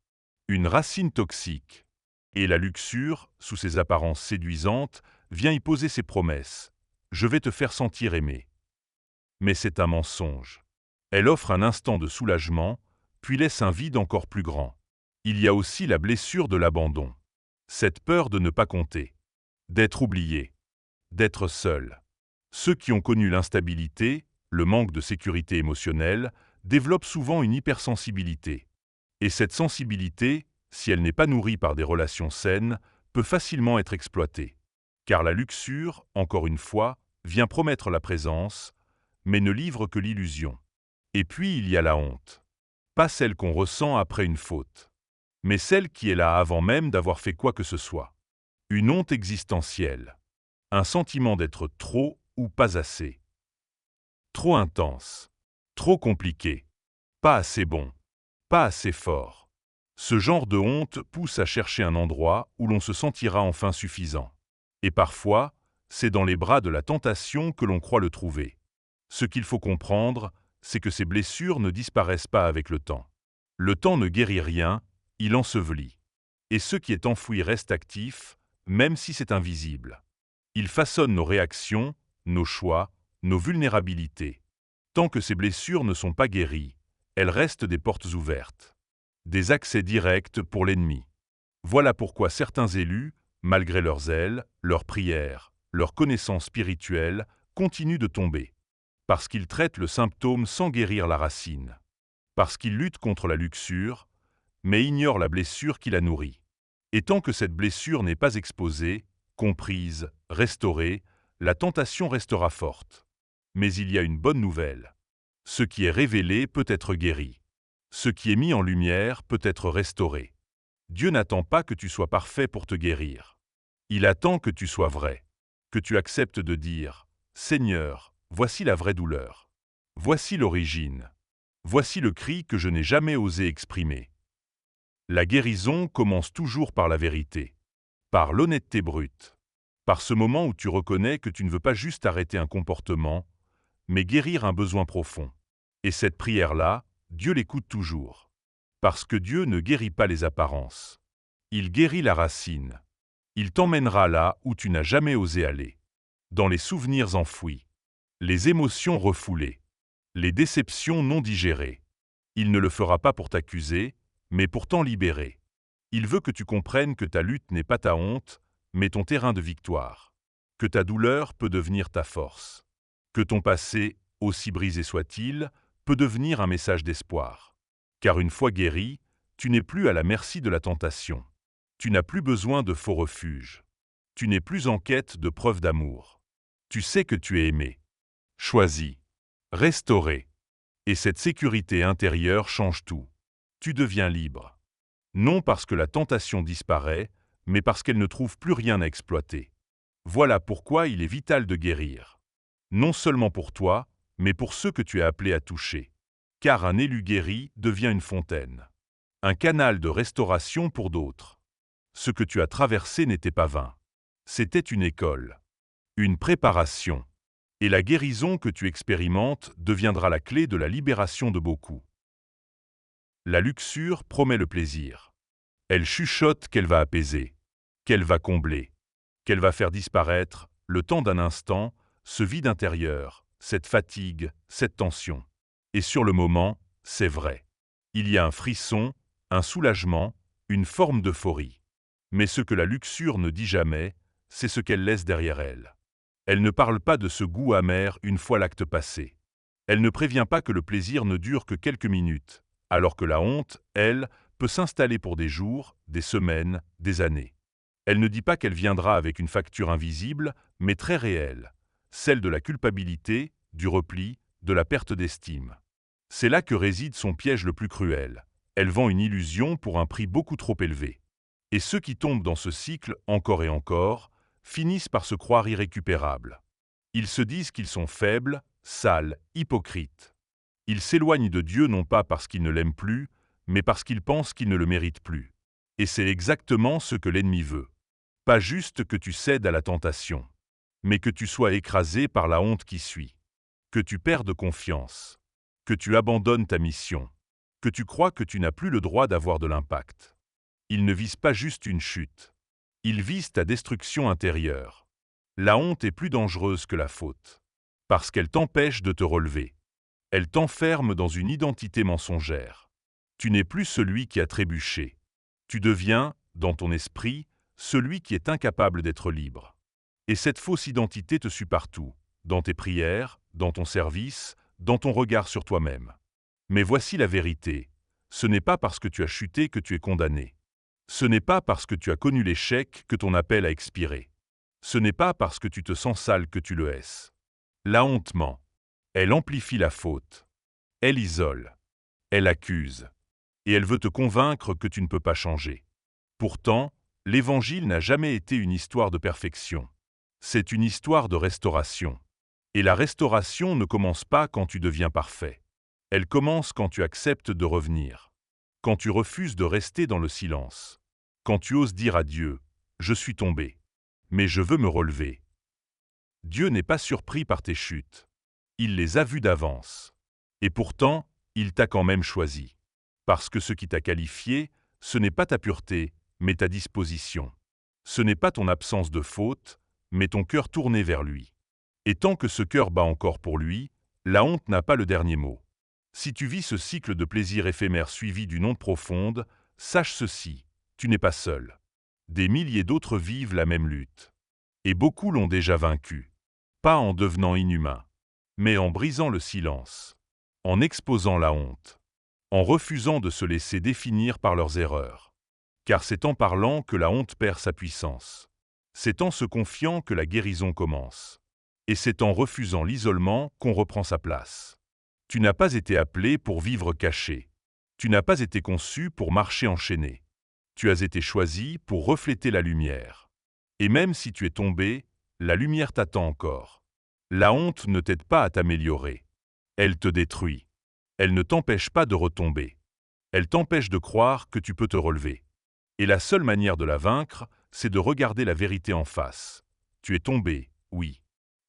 une racine toxique. Et la luxure, sous ses apparences séduisantes, vient y poser ses promesses. Je vais te faire sentir aimé. Mais c'est un mensonge. Elle offre un instant de soulagement, puis laisse un vide encore plus grand. Il y a aussi la blessure de l'abandon. Cette peur de ne pas compter, d'être oublié, d'être seul. Ceux qui ont connu l'instabilité, le manque de sécurité émotionnelle, développent souvent une hypersensibilité. Et cette sensibilité, si elle n'est pas nourrie par des relations saines, peut facilement être exploitée. Car la luxure, encore une fois, vient promettre la présence, mais ne livre que l'illusion. Et puis il y a la honte. Pas celle qu'on ressent après une faute, mais celle qui est là avant même d'avoir fait quoi que ce soit. Une honte existentielle. Un sentiment d'être trop ou pas assez. Trop intense. Trop compliqué. Pas assez bon. Pas assez fort. Ce genre de honte pousse à chercher un endroit où l'on se sentira enfin suffisant. Et parfois, c'est dans les bras de la tentation que l'on croit le trouver. Ce qu'il faut comprendre, c'est que ces blessures ne disparaissent pas avec le temps. Le temps ne guérit rien, il ensevelit. Et ce qui est enfoui reste actif, même si c'est invisible. Il façonne nos réactions, nos choix, nos vulnérabilités. Tant que ces blessures ne sont pas guéries, elles restent des portes ouvertes. Des accès directs pour l'ennemi. Voilà pourquoi certains élus, malgré leur zèle, leurs prières, leurs connaissances spirituelles, continuent de tomber. Parce qu'ils traitent le symptôme sans guérir la racine. Parce qu'ils luttent contre la luxure, mais ignorent la blessure qui la nourrit. Et tant que cette blessure n'est pas exposée, comprise, restaurée, la tentation restera forte. Mais il y a une bonne nouvelle. Ce qui est révélé peut être guéri. Ce qui est mis en lumière peut être restauré. Dieu n'attend pas que tu sois parfait pour te guérir. Il attend que tu sois vrai, que tu acceptes de dire « Seigneur, voici la vraie douleur. Voici l'origine. Voici le cri que je n'ai jamais osé exprimer. » La guérison commence toujours par la vérité, par l'honnêteté brute, par ce moment où tu reconnais que tu ne veux pas juste arrêter un comportement, mais guérir un besoin profond. Et cette prière-là, Dieu l'écoute toujours. Parce que Dieu ne guérit pas les apparences. Il guérit la racine. Il t'emmènera là où tu n'as jamais osé aller. Dans les souvenirs enfouis, les émotions refoulées, les déceptions non digérées. Il ne le fera pas pour t'accuser, mais pour t'en libérer. Il veut que tu comprennes que ta lutte n'est pas ta honte, mais ton terrain de victoire. que ta douleur peut devenir ta force, que ton passé, aussi brisé soit-il, peut devenir un message d'espoir. Car une fois guéri, tu n'es plus à la merci de la tentation. Tu n'as plus besoin de faux refuges. Tu n'es plus en quête de preuves d'amour. Tu sais que tu es aimé, choisi, restauré. Et cette sécurité intérieure change tout. Tu deviens libre. Non parce que la tentation disparaît, mais parce qu'elle ne trouve plus rien à exploiter. Voilà pourquoi il est vital de guérir. Non seulement pour toi, mais pour ceux que tu es appelé à toucher. Car un élu guéri devient une fontaine. Un canal de restauration pour d'autres. Ce que tu as traversé n'était pas vain. C'était une école. Une préparation. Et la guérison que tu expérimentes deviendra la clé de la libération de beaucoup. La luxure promet le plaisir. Elle chuchote qu'elle va apaiser, qu'elle va combler, qu'elle va faire disparaître, le temps d'un instant, ce vide intérieur, cette fatigue, cette tension. Et sur le moment, c'est vrai. Il y a un frisson, un soulagement, une forme d'euphorie. Mais ce que la luxure ne dit jamais, c'est ce qu'elle laisse derrière elle. Elle ne parle pas de ce goût amer une fois l'acte passé. Elle ne prévient pas que le plaisir ne dure que quelques minutes, alors que la honte, elle, peut s'installer pour des jours, des semaines, des années. Elle ne dit pas qu'elle viendra avec une facture invisible, mais très réelle, celle de la culpabilité, du repli, de la perte d'estime. C'est là que réside son piège le plus cruel. Elle vend une illusion pour un prix beaucoup trop élevé. Et ceux qui tombent dans ce cycle, encore et encore, finissent par se croire irrécupérables. Ils se disent qu'ils sont faibles, sales, hypocrites. Ils s'éloignent de Dieu non pas parce qu'ils ne l'aiment plus, mais parce qu'ils pensent qu'ils ne le méritent plus. Et c'est exactement ce que l'ennemi veut. Pas juste que tu cèdes à la tentation, mais que tu sois écrasé par la honte qui suit, que tu perdes confiance, que tu abandonnes ta mission, que tu crois que tu n'as plus le droit d'avoir de l'impact. Il ne vise pas juste une chute. Il vise ta destruction intérieure. La honte est plus dangereuse que la faute, parce qu'elle t'empêche de te relever. Elle t'enferme dans une identité mensongère. Tu n'es plus celui qui a trébuché. Tu deviens, dans ton esprit, celui qui est incapable d'être libre. Et cette fausse identité te suit partout, dans tes prières, dans ton service, dans ton regard sur toi-même. Mais voici la vérité. Ce n'est pas parce que tu as chuté que tu es condamné. Ce n'est pas parce que tu as connu l'échec que ton appel a expiré. Ce n'est pas parce que tu te sens sale que tu le hais. La honte ment. Elle amplifie la faute. Elle isole. Elle accuse. Et elle veut te convaincre que tu ne peux pas changer. Pourtant, l'Évangile n'a jamais été une histoire de perfection. C'est une histoire de restauration. Et la restauration ne commence pas quand tu deviens parfait. Elle commence quand tu acceptes de revenir. Quand tu refuses de rester dans le silence. Quand tu oses dire à Dieu, « Je suis tombé, mais je veux me relever ». Dieu n'est pas surpris par tes chutes. Il les a vues d'avance. Et pourtant, il t'a quand même choisi. Parce que ce qui t'a qualifié, ce n'est pas ta pureté, mais ta disposition. Ce n'est pas ton absence de faute, mais ton cœur tourné vers lui. Et tant que ce cœur bat encore pour lui, la honte n'a pas le dernier mot. Si tu vis ce cycle de plaisir éphémère suivi d'une honte profonde, sache ceci, tu n'es pas seul. Des milliers d'autres vivent la même lutte. Et beaucoup l'ont déjà vaincu. Pas en devenant inhumains, mais en brisant le silence, en exposant la honte, en refusant de se laisser définir par leurs erreurs. Car c'est en parlant que la honte perd sa puissance. C'est en se confiant que la guérison commence. Et c'est en refusant l'isolement qu'on reprend sa place. Tu n'as pas été appelé pour vivre caché. Tu n'as pas été conçu pour marcher enchaîné. Tu as été choisi pour refléter la lumière. Et même si tu es tombé, la lumière t'attend encore. La honte ne t'aide pas à t'améliorer. Elle te détruit. Elle ne t'empêche pas de retomber. Elle t'empêche de croire que tu peux te relever. Et la seule manière de la vaincre, c'est de regarder la vérité en face. Tu es tombé, oui.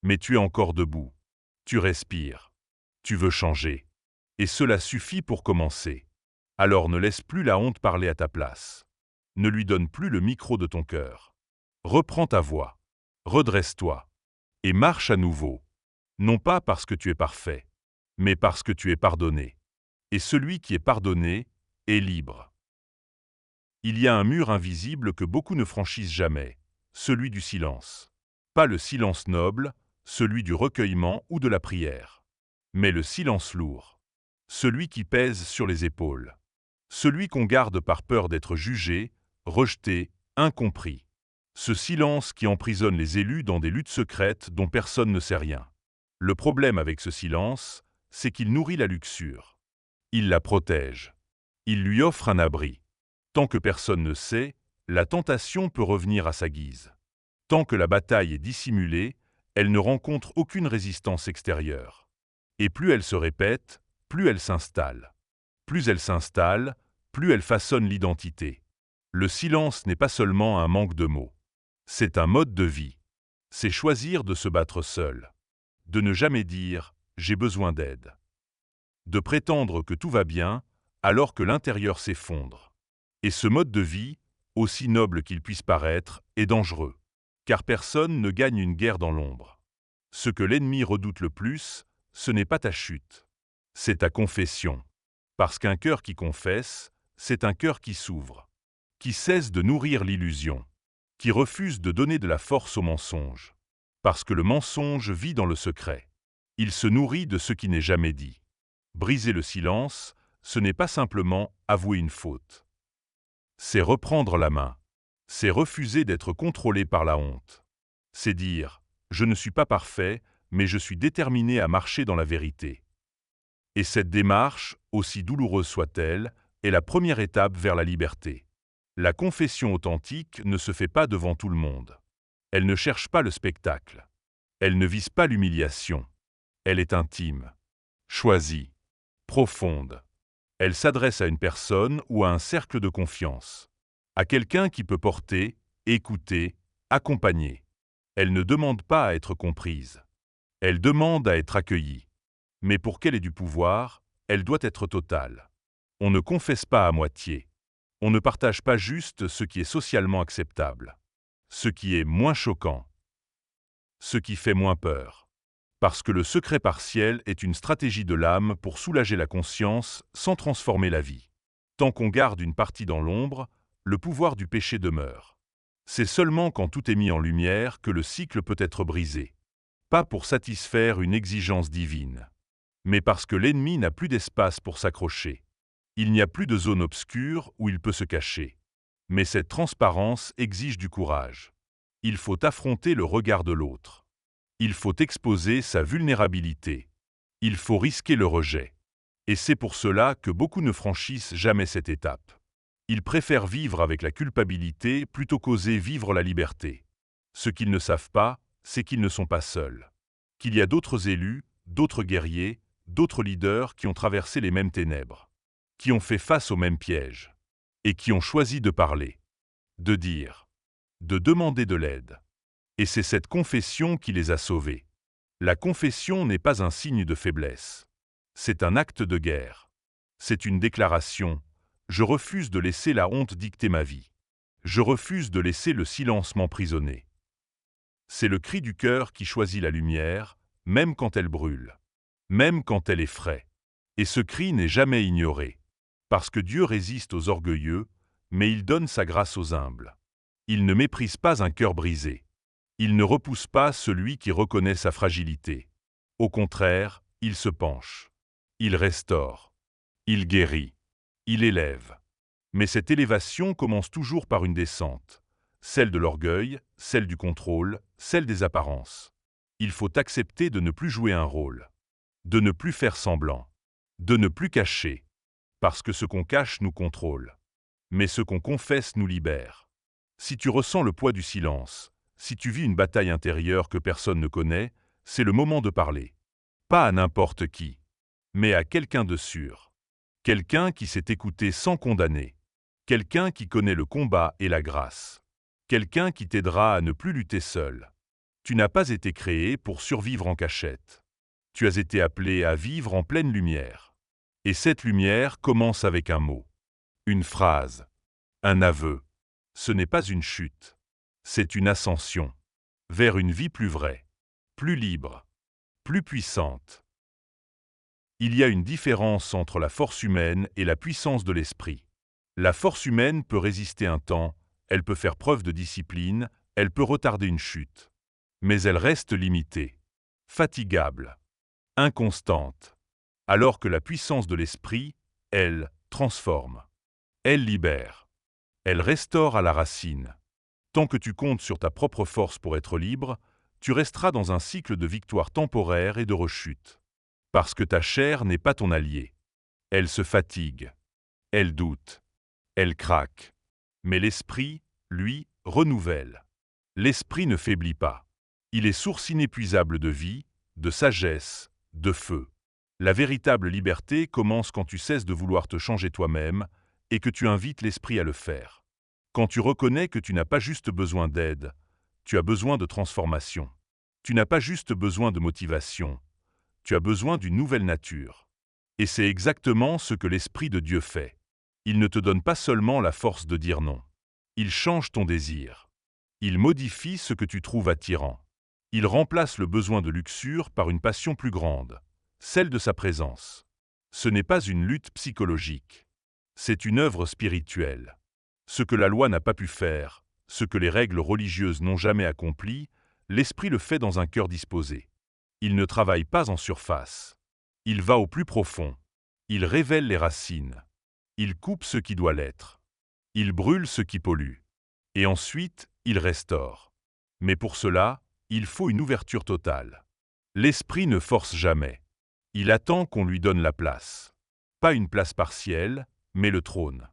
Mais tu es encore debout. Tu respires. Tu veux changer. Et cela suffit pour commencer. Alors ne laisse plus la honte parler à ta place. Ne lui donne plus le micro de ton cœur. Reprends ta voix. Redresse-toi. Et marche à nouveau. Non pas parce que tu es parfait, mais parce que tu es pardonné. Et celui qui est pardonné est libre. Il y a un mur invisible que beaucoup ne franchissent jamais, celui du silence. Pas le silence noble, celui du recueillement ou de la prière. Mais le silence lourd. Celui qui pèse sur les épaules. Celui qu'on garde par peur d'être jugé, rejeté, incompris. Ce silence qui emprisonne les élus dans des luttes secrètes dont personne ne sait rien. Le problème avec ce silence, c'est qu'il nourrit la luxure. Il la protège. Il lui offre un abri. Tant que personne ne sait, la tentation peut revenir à sa guise. Tant que la bataille est dissimulée, elle ne rencontre aucune résistance extérieure. Et plus elle se répète, plus elle s'installe. Plus elle s'installe, plus elle façonne l'identité. Le silence n'est pas seulement un manque de mots. C'est un mode de vie. C'est choisir de se battre seul. De ne jamais dire « j'ai besoin d'aide ». De prétendre que tout va bien, alors que l'intérieur s'effondre. Et ce mode de vie, aussi noble qu'il puisse paraître, est dangereux. Car personne ne gagne une guerre dans l'ombre. Ce que l'ennemi redoute le plus, ce n'est pas ta chute. C'est ta confession. Parce qu'un cœur qui confesse, c'est un cœur qui s'ouvre. Qui cesse de nourrir l'illusion. Qui refuse de donner de la force au mensonge. Parce que le mensonge vit dans le secret. Il se nourrit de ce qui n'est jamais dit. Briser le silence, ce n'est pas simplement avouer une faute. C'est reprendre la main. C'est refuser d'être contrôlé par la honte. C'est dire « je ne suis pas parfait, mais je suis déterminé à marcher dans la vérité ». Et cette démarche, aussi douloureuse soit-elle, est la première étape vers la liberté. La confession authentique ne se fait pas devant tout le monde. Elle ne cherche pas le spectacle. Elle ne vise pas l'humiliation. Elle est intime, choisie, profonde. Elle s'adresse à une personne ou à un cercle de confiance. À quelqu'un qui peut porter, écouter, accompagner. Elle ne demande pas à être comprise. Elle demande à être accueillie. Mais pour qu'elle ait du pouvoir, elle doit être totale. On ne confesse pas à moitié. On ne partage pas juste ce qui est socialement acceptable. Ce qui est moins choquant. Ce qui fait moins peur. Parce que le secret partiel est une stratégie de l'âme pour soulager la conscience sans transformer la vie. Tant qu'on garde une partie dans l'ombre, le pouvoir du péché demeure. C'est seulement quand tout est mis en lumière que le cycle peut être brisé. Pas pour satisfaire une exigence divine, mais parce que l'ennemi n'a plus d'espace pour s'accrocher. Il n'y a plus de zone obscure où il peut se cacher. Mais cette transparence exige du courage. Il faut affronter le regard de l'autre. Il faut exposer sa vulnérabilité. Il faut risquer le rejet. Et c'est pour cela que beaucoup ne franchissent jamais cette étape. Ils préfèrent vivre avec la culpabilité plutôt qu'oser vivre la liberté. Ce qu'ils ne savent pas, c'est qu'ils ne sont pas seuls. Qu'il y a d'autres élus, d'autres guerriers, d'autres leaders qui ont traversé les mêmes ténèbres, qui ont fait face aux mêmes pièges, et qui ont choisi de parler, de dire, de demander de l'aide. Et c'est cette confession qui les a sauvés. La confession n'est pas un signe de faiblesse. C'est un acte de guerre. C'est une déclaration. Je refuse de laisser la honte dicter ma vie. Je refuse de laisser le silence m'emprisonner. C'est le cri du cœur qui choisit la lumière, même quand elle brûle, même quand elle effraie. Et ce cri n'est jamais ignoré. Parce que Dieu résiste aux orgueilleux, mais il donne sa grâce aux humbles. Il ne méprise pas un cœur brisé. Il ne repousse pas celui qui reconnaît sa fragilité. Au contraire, il se penche. Il restaure. Il guérit. Il élève. Mais cette élévation commence toujours par une descente. Celle de l'orgueil, celle du contrôle, celle des apparences. Il faut accepter de ne plus jouer un rôle. De ne plus faire semblant. De ne plus cacher. Parce que ce qu'on cache nous contrôle. Mais ce qu'on confesse nous libère. Si tu ressens le poids du silence, si tu vis une bataille intérieure que personne ne connaît, c'est le moment de parler. Pas à n'importe qui, mais à quelqu'un de sûr. Quelqu'un qui s'est écouté sans condamner. Quelqu'un qui connaît le combat et la grâce. Quelqu'un qui t'aidera à ne plus lutter seul. Tu n'as pas été créé pour survivre en cachette. Tu as été appelé à vivre en pleine lumière. Et cette lumière commence avec un mot. Une phrase. Un aveu. Ce n'est pas une chute. C'est une ascension. Vers une vie plus vraie. Plus libre. Plus puissante. Il y a une différence entre la force humaine et la puissance de l'esprit. La force humaine peut résister un temps, elle peut faire preuve de discipline, elle peut retarder une chute. mais elle reste limitée, fatigable, inconstante, alors que la puissance de l'esprit, elle, transforme. Elle libère. Elle restaure à la racine. Tant que tu comptes sur ta propre force pour être libre, tu resteras dans un cycle de victoires temporaires et de rechute. Parce que ta chair n'est pas ton allié. Elle se fatigue. Elle doute. Elle craque. Mais l'esprit, lui, renouvelle. L'esprit ne faiblit pas. Il est source inépuisable de vie, de sagesse, de feu. La véritable liberté commence quand tu cesses de vouloir te changer toi-même et que tu invites l'esprit à le faire. Quand tu reconnais que tu n'as pas juste besoin d'aide, tu as besoin de transformation. Tu n'as pas juste besoin de motivation, tu as besoin d'une nouvelle nature. Et c'est exactement ce que l'Esprit de Dieu fait. Il ne te donne pas seulement la force de dire non. Il change ton désir. Il modifie ce que tu trouves attirant. Il remplace le besoin de luxure par une passion plus grande, celle de sa présence. Ce n'est pas une lutte psychologique. C'est une œuvre spirituelle. Ce que la loi n'a pas pu faire, ce que les règles religieuses n'ont jamais accompli, l'Esprit le fait dans un cœur disposé. Il ne travaille pas en surface. Il va au plus profond. Il révèle les racines. Il coupe ce qui doit l'être. Il brûle ce qui pollue. Et ensuite, il restaure. Mais pour cela, il faut une ouverture totale. L'Esprit ne force jamais. Il attend qu'on lui donne la place. Pas une place partielle, mais le trône.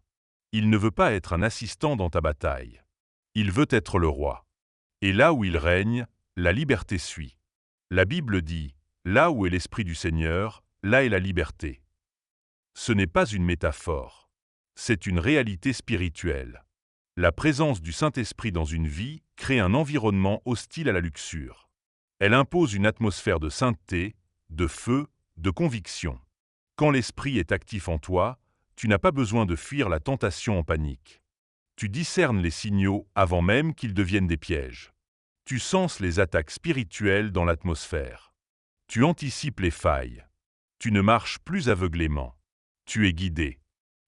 Il ne veut pas être un assistant dans ta bataille. Il veut être le roi. Et là où il règne, la liberté suit. La Bible dit, là où est l'Esprit du Seigneur, là est la liberté. Ce n'est pas une métaphore. C'est une réalité spirituelle. La présence du Saint-Esprit dans une vie crée un environnement hostile à la luxure. Elle impose une atmosphère de sainteté, de feu, de conviction. Quand l'Esprit est actif en toi, tu n'as pas besoin de fuir la tentation en panique. Tu discernes les signaux avant même qu'ils deviennent des pièges. Tu senses les attaques spirituelles dans l'atmosphère. Tu anticipes les failles. Tu ne marches plus aveuglément. Tu es guidé.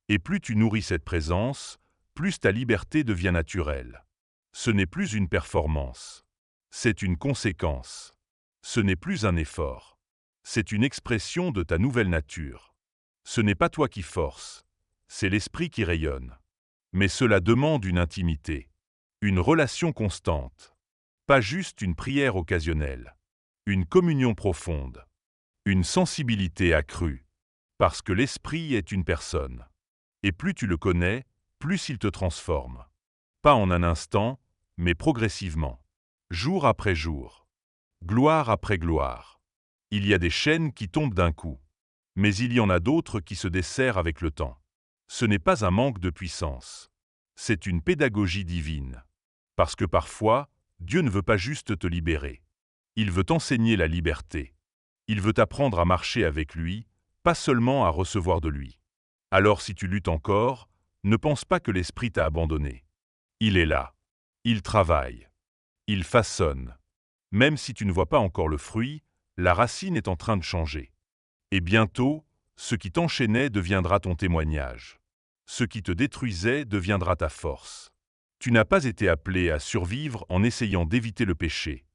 Et plus tu nourris cette présence, plus ta liberté devient naturelle. Ce n'est plus une performance. C'est une conséquence. Ce n'est plus un effort. C'est une expression de ta nouvelle nature. Ce n'est pas toi qui force, c'est l'Esprit qui rayonne. Mais cela demande une intimité, une relation constante. Pas juste une prière occasionnelle. Une communion profonde. Une sensibilité accrue. Parce que l'Esprit est une personne. Et plus tu le connais, plus il te transforme. Pas en un instant, mais progressivement. Jour après jour. Gloire après gloire. Il y a des chaînes qui tombent d'un coup. Mais il y en a d'autres qui se desserrent avec le temps. Ce n'est pas un manque de puissance. C'est une pédagogie divine. Parce que parfois, Dieu ne veut pas juste te libérer. Il veut t'enseigner la liberté. Il veut t'apprendre à marcher avec lui, pas seulement à recevoir de lui. Alors si tu luttes encore, ne pense pas que l'Esprit t'a abandonné. Il est là. Il travaille. Il façonne. Même si tu ne vois pas encore le fruit, la racine est en train de changer. Et bientôt, ce qui t'enchaînait deviendra ton témoignage. Ce qui te détruisait deviendra ta force. Tu n'as pas été appelé à survivre en essayant d'éviter le péché.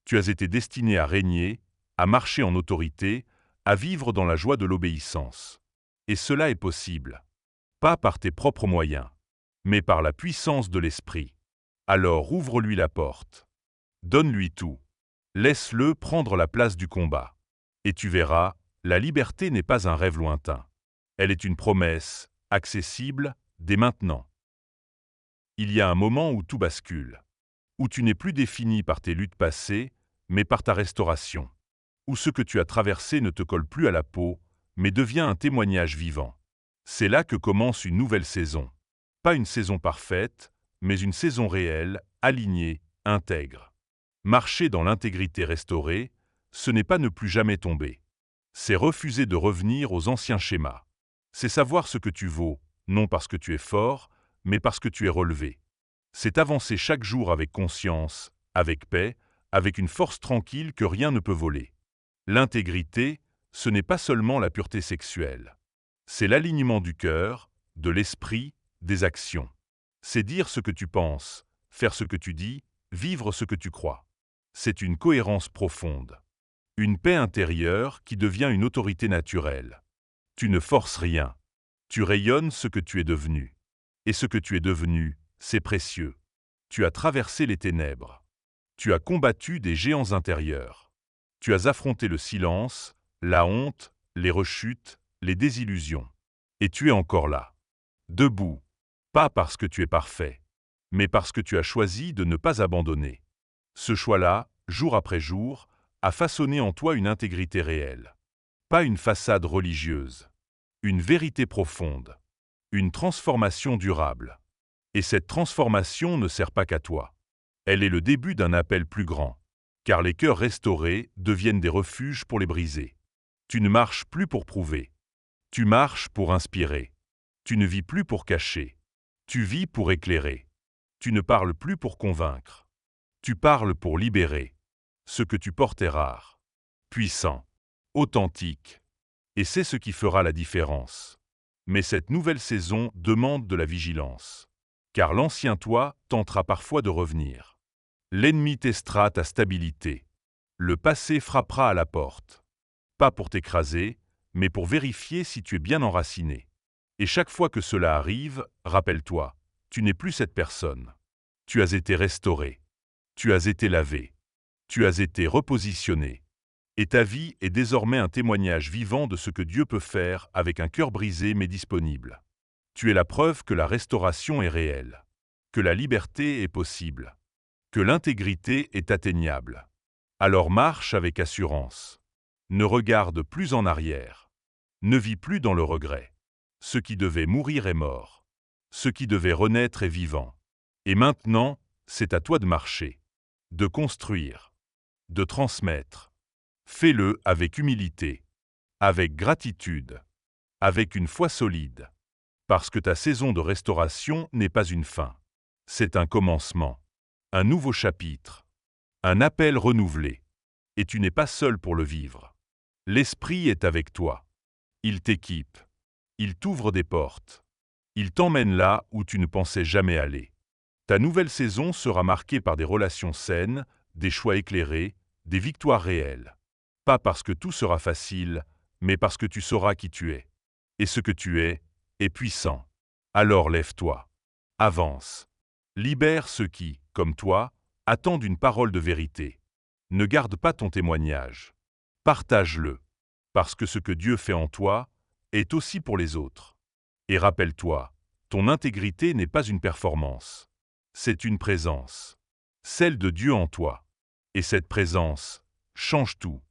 Tu as été destiné à régner, à marcher en autorité, à vivre dans la joie de l'obéissance. Et cela est possible. Pas par tes propres moyens, mais par la puissance de l'Esprit. Alors ouvre-lui la porte. Donne-lui tout. Laisse-le prendre la place du combat. Et tu verras, la liberté n'est pas un rêve lointain. Elle est une promesse, accessible, dès maintenant. Il y a un moment où tout bascule. Où tu n'es plus défini par tes luttes passées, mais par ta restauration. Où ce que tu as traversé ne te colle plus à la peau, mais devient un témoignage vivant. C'est là que commence une nouvelle saison. Pas une saison parfaite, mais une saison réelle, alignée, intègre. Marcher dans l'intégrité restaurée, ce n'est pas ne plus jamais tomber. C'est refuser de revenir aux anciens schémas. C'est savoir ce que tu vaux, non parce que tu es fort, mais parce que tu es relevé. C'est avancer chaque jour avec conscience, avec paix, avec une force tranquille que rien ne peut voler. L'intégrité, ce n'est pas seulement la pureté sexuelle. C'est l'alignement du cœur, de l'esprit, des actions. C'est dire ce que tu penses, faire ce que tu dis, vivre ce que tu crois. c'est une cohérence profonde. Une paix intérieure qui devient une autorité naturelle. Tu ne forces rien. Tu rayonnes ce que tu es devenu. Et ce que tu es devenu, c'est précieux. Tu as traversé les ténèbres. Tu as combattu des géants intérieurs. Tu as affronté le silence, la honte, les rechutes, les désillusions. Et tu es encore là. Debout. Pas parce que tu es parfait, mais parce que tu as choisi de ne pas abandonner. Ce choix-là, jour après jour, a façonné en toi une intégrité réelle. Pas une façade religieuse. Une vérité profonde. Une transformation durable. Et cette transformation ne sert pas qu'à toi. Elle est le début d'un appel plus grand. Car les cœurs restaurés deviennent des refuges pour les briser. Tu ne marches plus pour prouver. Tu marches pour inspirer. Tu ne vis plus pour cacher. Tu vis pour éclairer. Tu ne parles plus pour convaincre. Tu parles pour libérer. Ce que tu portes est rare, puissant, authentique. Et c'est ce qui fera la différence. Mais cette nouvelle saison demande de la vigilance. Car l'ancien toi tentera parfois de revenir. L'ennemi testera ta stabilité. Le passé frappera à la porte. Pas pour t'écraser, mais pour vérifier si tu es bien enraciné. Et chaque fois que cela arrive, rappelle-toi, tu n'es plus cette personne. Tu as été restauré. Tu as été lavé. Tu as été repositionné. Et ta vie est désormais un témoignage vivant de ce que Dieu peut faire avec un cœur brisé mais disponible. Tu es la preuve que la restauration est réelle, que la liberté est possible, que l'intégrité est atteignable. Alors marche avec assurance. Ne regarde plus en arrière. Ne vis plus dans le regret. Ce qui devait mourir est mort. Ce qui devait renaître est vivant. Et maintenant, c'est à toi de marcher, de construire, de transmettre. Fais-le avec humilité, avec gratitude, avec une foi solide. Parce que ta saison de restauration n'est pas une fin. C'est un commencement, un nouveau chapitre, un appel renouvelé. Et tu n'es pas seul pour le vivre. L'Esprit est avec toi. Il t'équipe. Il t'ouvre des portes. Il t'emmène là où tu ne pensais jamais aller. Ta nouvelle saison sera marquée par des relations saines, des choix éclairés, des victoires réelles. Pas parce que tout sera facile, mais parce que tu sauras qui tu es. Et ce que tu es est puissant. Alors lève-toi. Avance. Libère ceux qui, comme toi, attendent une parole de vérité. Ne garde pas ton témoignage. Partage-le. Parce que ce que Dieu fait en toi est aussi pour les autres. Et rappelle-toi, ton intégrité n'est pas une performance. C'est une présence. Celle de Dieu en toi. Et cette présence change tout.